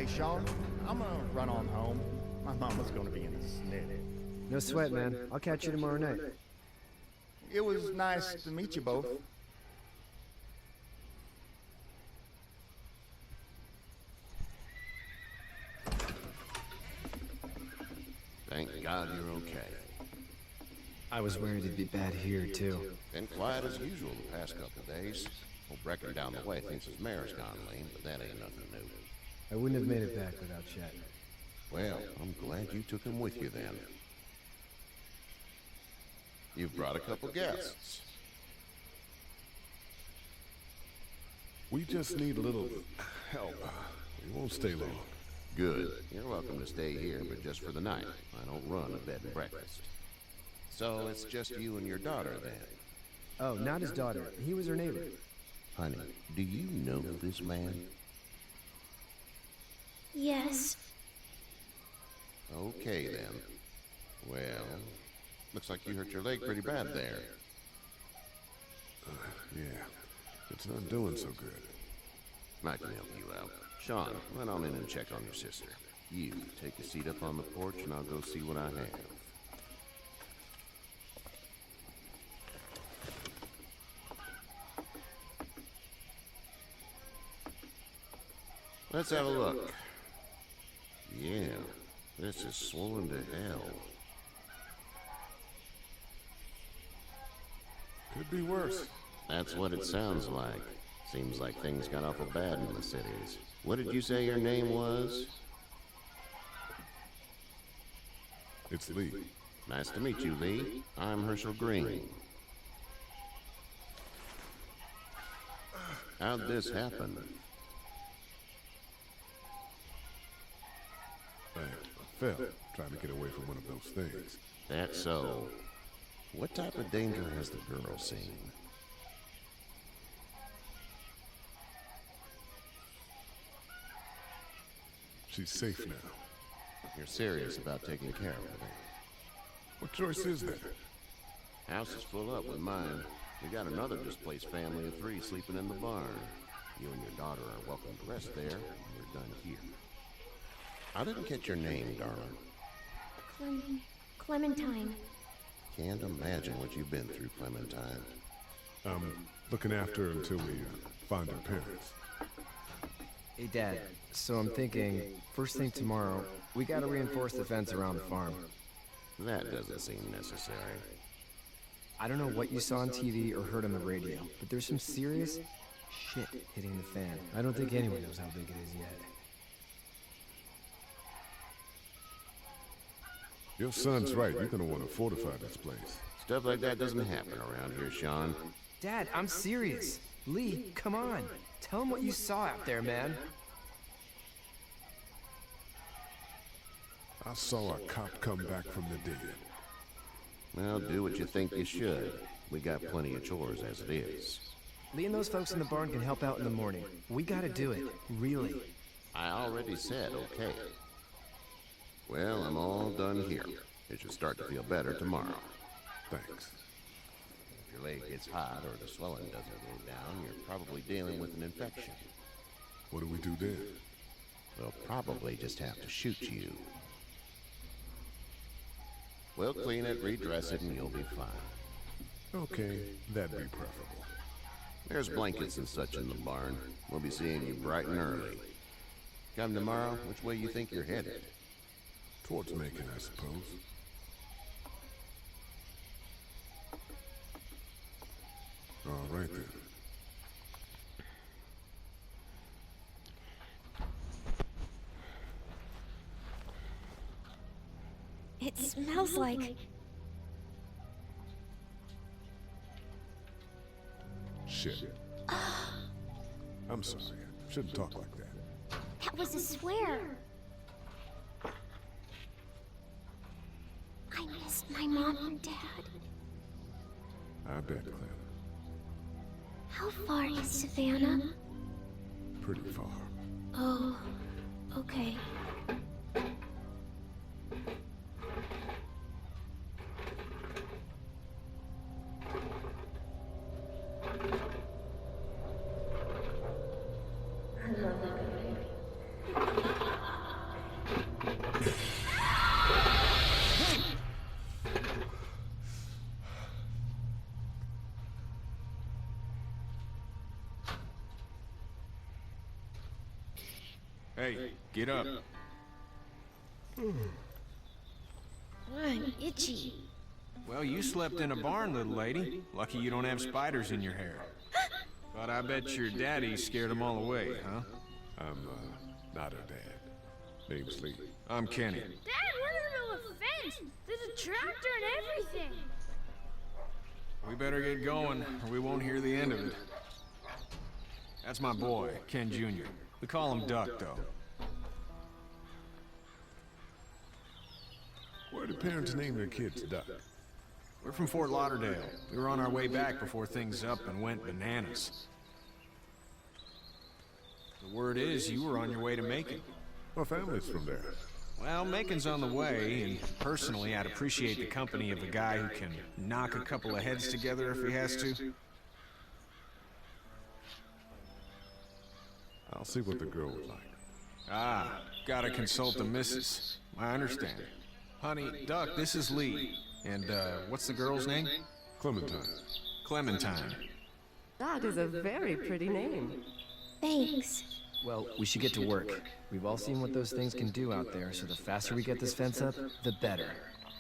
Hey, Sean, I'm gonna run on home. My mama's gonna be in a snit. No sweat, man. I'll catch you tomorrow night. It was nice to meet you both. Thank God you're okay. I was worried it'd be bad here, too. Been quiet as usual the past couple days. Old Brecken down the way thinks his mare's gone lame, but that ain't nothing new. I wouldn't have made it back without Chet. Well, I'm glad you took him with you then. You've brought a couple guests. We just need a little help. We won't stay long. Good. You're welcome to stay here, but just for the night. I don't run a bed and breakfast. So it's just you and your daughter then? Oh, not his daughter. He was her neighbor. Honey, do you know this man? Yes. Okay then. Well, looks like you hurt your leg pretty bad there. Yeah, it's not doing so good. I can help you out. Sean, run on in and check on your sister. You, take a seat up on the porch and I'll go see what I have. Let's have a look. Yeah, this is swollen to hell. Could be worse. That's what it sounds like. Seems like things got awful bad in the cities. What did you say your name was? It's Lee. Nice to meet you, Lee. I'm Herschel Green. How'd this happen? I fell, trying to get away from one of those things. That's so. What type of danger has the girl seen? She's safe now. You're serious about taking care of her. What choice is there? House is full up with mine. We got another displaced family of 3 sleeping in the barn. You and your daughter are welcome to rest there, and we're done here. I didn't catch your name, darling. Clementine. Can't imagine what you've been through, Clementine. Looking after her until we find her parents. Hey, Dad. So I'm thinking, first thing tomorrow, we gotta reinforce the fence around the farm. That doesn't seem necessary. I don't know what you saw on TV or heard on the radio, but there's some serious shit hitting the fan. I don't think anyone knows how big it is yet. Your son's right. You're gonna want to fortify this place. Stuff like that doesn't happen around here, Sean. Dad, I'm serious. Lee, come on. Tell him what you saw out there, man. I saw a cop come back from the dead. Well, do what you think you should. We got plenty of chores as it is. Lee and those folks in the barn can help out in the morning. We gotta do it. Really. I already said okay. Well, I'm all done here. It should start to feel better tomorrow. Thanks. If your leg gets hot or the swelling doesn't go down, you're probably dealing with an infection. What do we do then? They'll probably just have to shoot you. We'll clean it, redress it, and you'll be fine. Okay, that'd be preferable. There's blankets and such in the barn. We'll be seeing you bright and early. Come tomorrow, which way you think you're headed? Towards Macon, I suppose. All right then. It smells like... Shit. I'm sorry. Shouldn't talk like that. That was a swear. I missed my mom and dad. I bet, Clem. How far is Savannah? Pretty far. Oh, okay. I love you, baby. Hey, get up. I'm itchy. Well, you slept in a barn, little lady. Lucky you don't have spiders in your hair. But I bet your daddy scared them all away, huh? I'm, not her dad. Name's Lee. I'm Kenny. Dad, we're in the middle of a fence. There's a tractor and everything. We better get going, or we won't hear the end of it. That's my boy, Ken Jr. We call him Duck, though. Why do parents name their kids Duck? We're from Fort Lauderdale. We were on our way back before things up and went bananas. The word is you were on your way to Macon. My family's from there. Well, Macon's on the way, and personally, I'd appreciate the company of a guy who can knock a couple of heads together if he has to. I'll see what the girl would like. Ah, gotta consult the missus. I understand. Honey, Duck, this is Lee. And, what's the girl's name? Clementine. Clementine. That is a very pretty name. Thanks. Well, we should get to work. We've all seen what those things can do out there, so the faster we get this fence up, the better.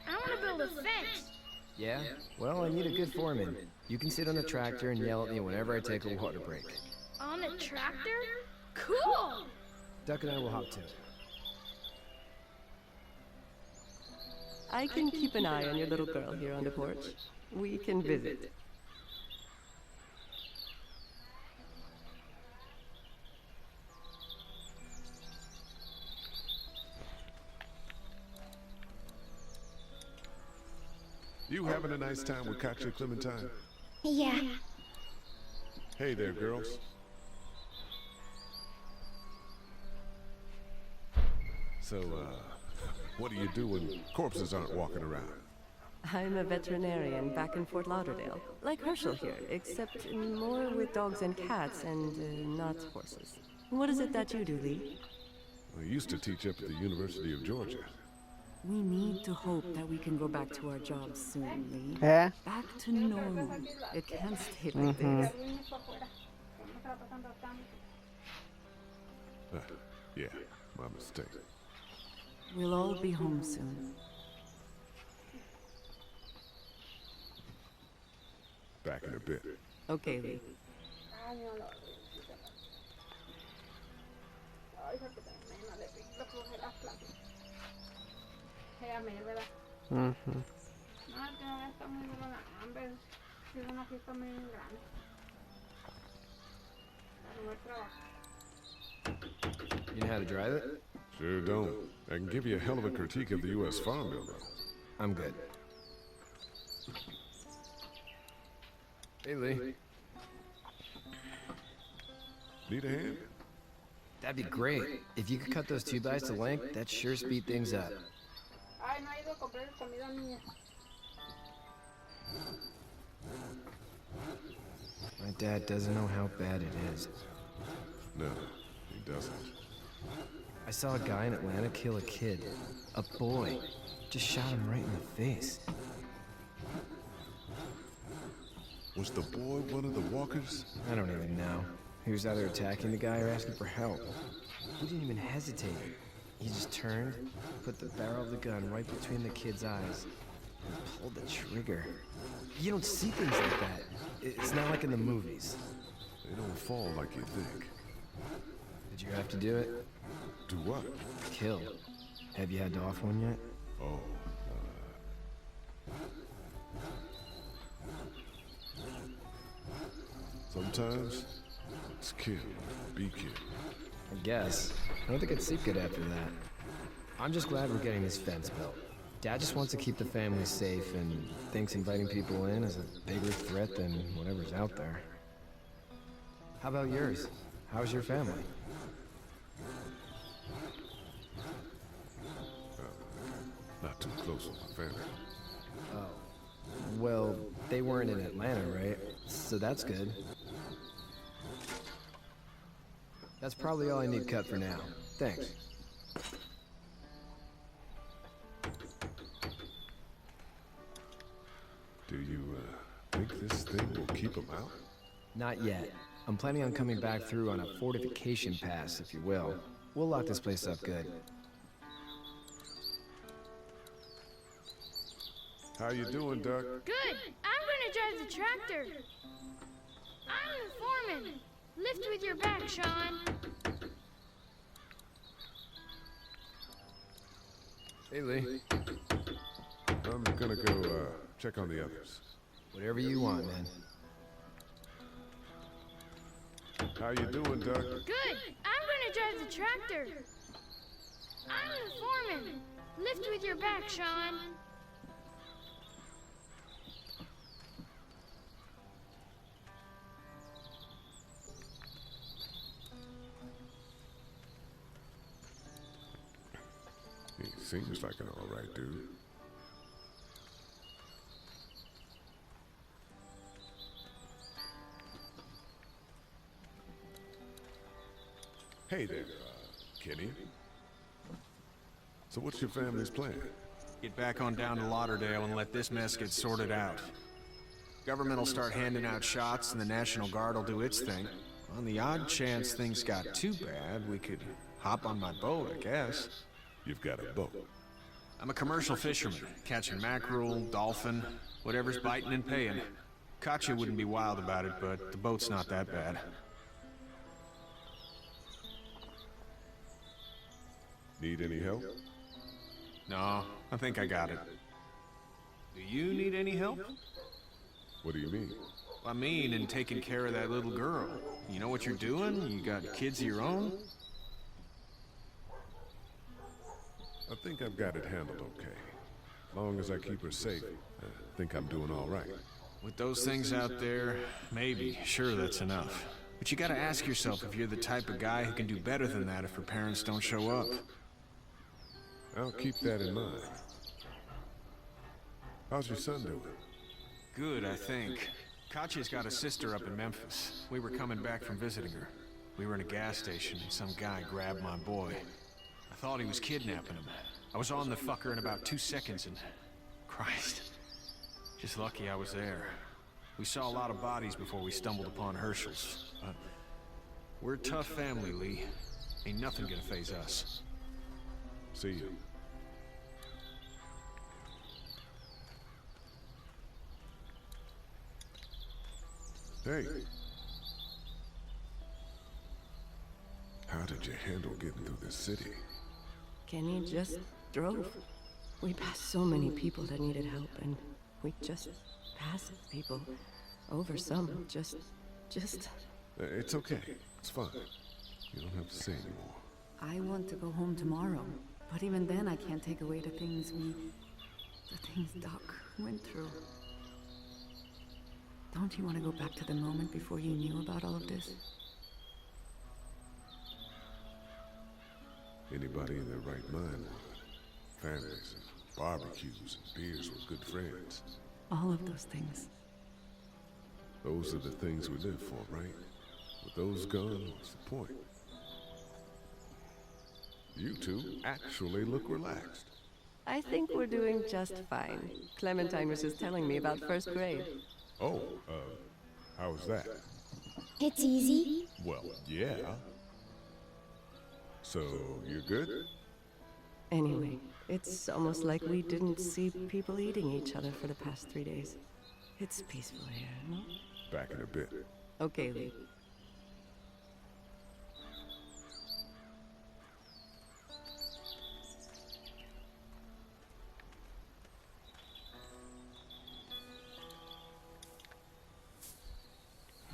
I want to build a fence. Yeah? Well, I need a good foreman. You can sit on the tractor and yell at me whenever I take a water break. On a tractor? Cool! Duck and I will hop to it. I can keep an eye on your little girl here on the porch. We can visit. You having a nice time with Katya, Clementine? Yeah. Hey there, girls. So, what do you do when corpses aren't walking around? I'm a veterinarian back in Fort Lauderdale, like Herschel here, except more with dogs and cats and not horses. What is it that you do, Lee? I used to teach up at the University of Georgia. We need to hope that we can go back to our jobs soon, Lee. Yeah. Back to normal. It can't stay like this. Yeah, my mistake. We'll all be home soon. Back in a bit. Okay, Lee. You know how to drive it? Sure don't. I can give you a hell of a critique of the U.S. Farm Bill, though. I'm good. Hey, Lee. Need a hand? That'd be great. If you could cut those 2x to length, that'd sure speed things up. My dad doesn't know how bad it is. No, he doesn't. I saw a guy in Atlanta kill a kid. A boy. Just shot him right in the face. Was the boy one of the walkers? I don't even know. He was either attacking the guy or asking for help. He didn't even hesitate. He just turned, put the barrel of the gun right between the kid's eyes, and pulled the trigger. You don't see things like that. It's not like in the movies. They don't fall like you think. Did you have to do it? Do what? Kill. Have you had to off one yet? Oh, sometimes it's kill, be killed. I guess. I don't think I'd sleep good after that. I'm just glad we're getting this fence built. Dad just wants to keep the family safe and thinks inviting people in is a bigger threat than whatever's out there. How about yours? How's your family? Not too close with my family. Oh. Well, they weren't in Atlanta, right? So that's good. That's probably all I need cut for now. Thanks. Do you, think this thing will keep them out? Not yet. I'm planning on coming back through on a fortification pass, if you will. We'll lock this place up good. How you doing, Duck? Good. I'm gonna drive the tractor. I'm the foreman. Lift with your back, Sean. Hey, Lee. I'm gonna go, check on the others. Whatever you want, man. How you doing, Duck? Good. I'm gonna drive the tractor. I'm the foreman. Lift with your back, Sean. He seems like an alright dude. Hey there, Kenny. So what's your family's plan? Get back on down to Lauderdale and let this mess get sorted out. Government will start handing out shots and the National Guard will do its thing. On the odd chance things got too bad, we could hop on my boat, I guess. You've got a boat. I'm a commercial fisherman, catching mackerel, dolphin, whatever's biting and paying. Katya wouldn't be wild about it, but the boat's not that bad. Need any help? No, I think I got it. Do you need any help? What do you mean? I mean, in taking care of that little girl. You know what you're doing? You got kids of your own? I think I've got it handled okay. As long as I keep her safe, I think I'm doing all right. With those things out there, maybe, sure, that's enough. But you gotta ask yourself if you're the type of guy who can do better than that if her parents don't show up. I'll keep that in mind. How's your son doing? Good, I think. Katya's got a sister up in Memphis. We were coming back from visiting her. We were in a gas station and some guy grabbed my boy. I thought he was kidnapping him. I was on the fucker in about 2 seconds and... Christ. Just lucky I was there. We saw a lot of bodies before we stumbled upon Herschel's. But we're a tough family, Lee. Ain't nothing gonna faze us. See you. Hey. How did you handle getting through the city? Kenny just drove. We passed so many people that needed help, and we just passed people. Over some, just... It's okay. It's fine. You don't have to say anymore. I want to go home tomorrow, but even then I can't take away the things Doc went through. Don't you want to go back to the moment before you knew about all of this? Anybody in their right mind would. Families and barbecues and beers with good friends. All of those things. Those are the things we live for, right? With those gone, what's the point? You two actually look relaxed. I think we're doing just fine. Clementine was just telling me about first grade. Oh, how was that? It's easy. Well, yeah. So, you're good? Anyway, it's almost like we didn't see people eating each other for the past 3 days. It's peaceful here, no? Back in a bit. Okay, Lee.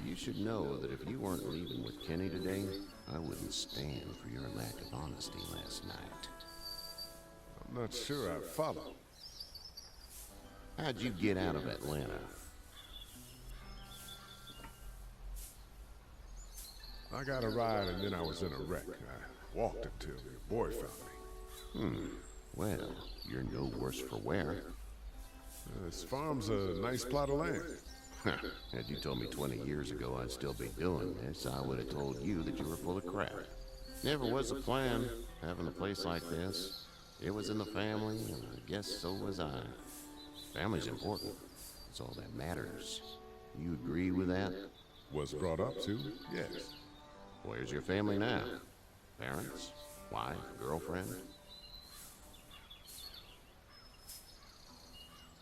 You should know that if you weren't leaving with Kenny today, I wouldn't stand for your lack of honesty last night. I'm not sure I follow. How'd you get out of Atlanta? I got a ride and then I was in a wreck. I walked until your boy found me. Well, you're no worse for wear. This farm's a nice plot of land. Had you told me 20 years ago I'd still be doing this, I would have told you that you were full of crap. Never was a plan, having a place like this. It was in the family, and I guess so was I. Family's important. It's all that matters. You agree with that? Was brought up to, yes. Where's your family now? Parents? Why? Girlfriend?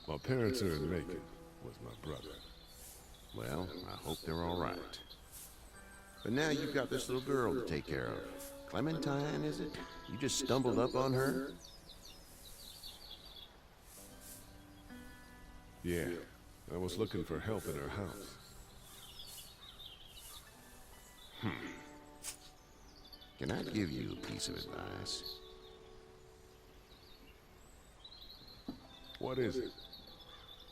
My parents are in Macon, was my brother. Well, I hope they're all right. But now you've got this little girl to take care of. Clementine, is it? You just stumbled up on her? Yeah, I was looking for help in her house. Can I give you a piece of advice? What is it?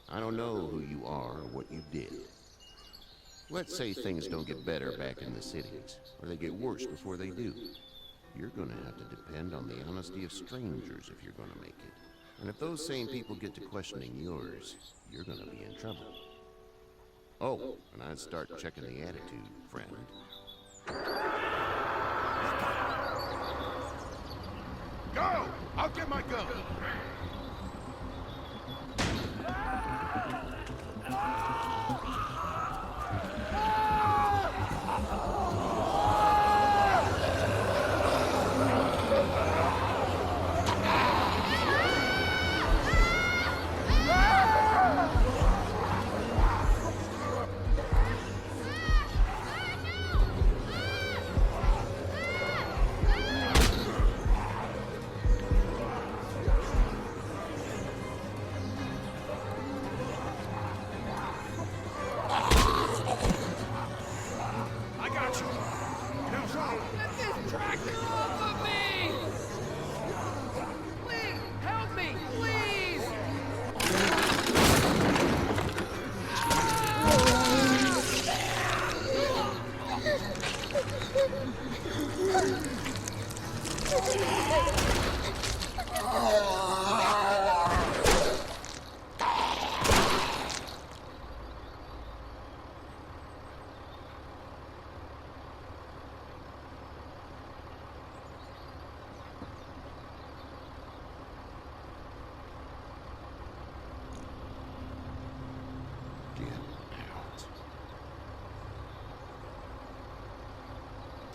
I don't know who you are or what you did. Let's say things don't get better back in the cities, or they get worse before they do. You're gonna have to depend on the honesty of strangers if you're gonna make it. And if those same people get to questioning yours, you're gonna be in trouble. Oh, and I'd start checking the attitude, friend. Go! I'll get my gun!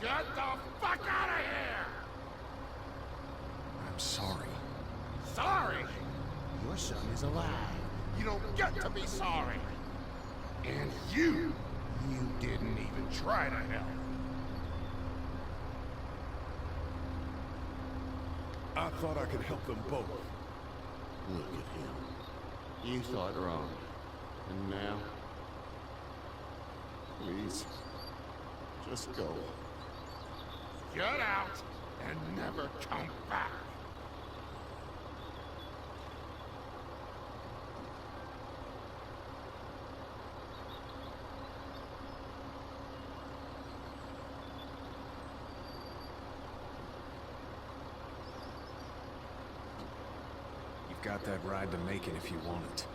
Get the fuck out of here! I'm sorry. Sorry? Your son is alive. You don't get to be sorry. And you didn't even try to help. I thought I could help them both. Look at him. You thought wrong. And now? Please, just go. Get out and never come back. You've got that ride to Macon if you want it.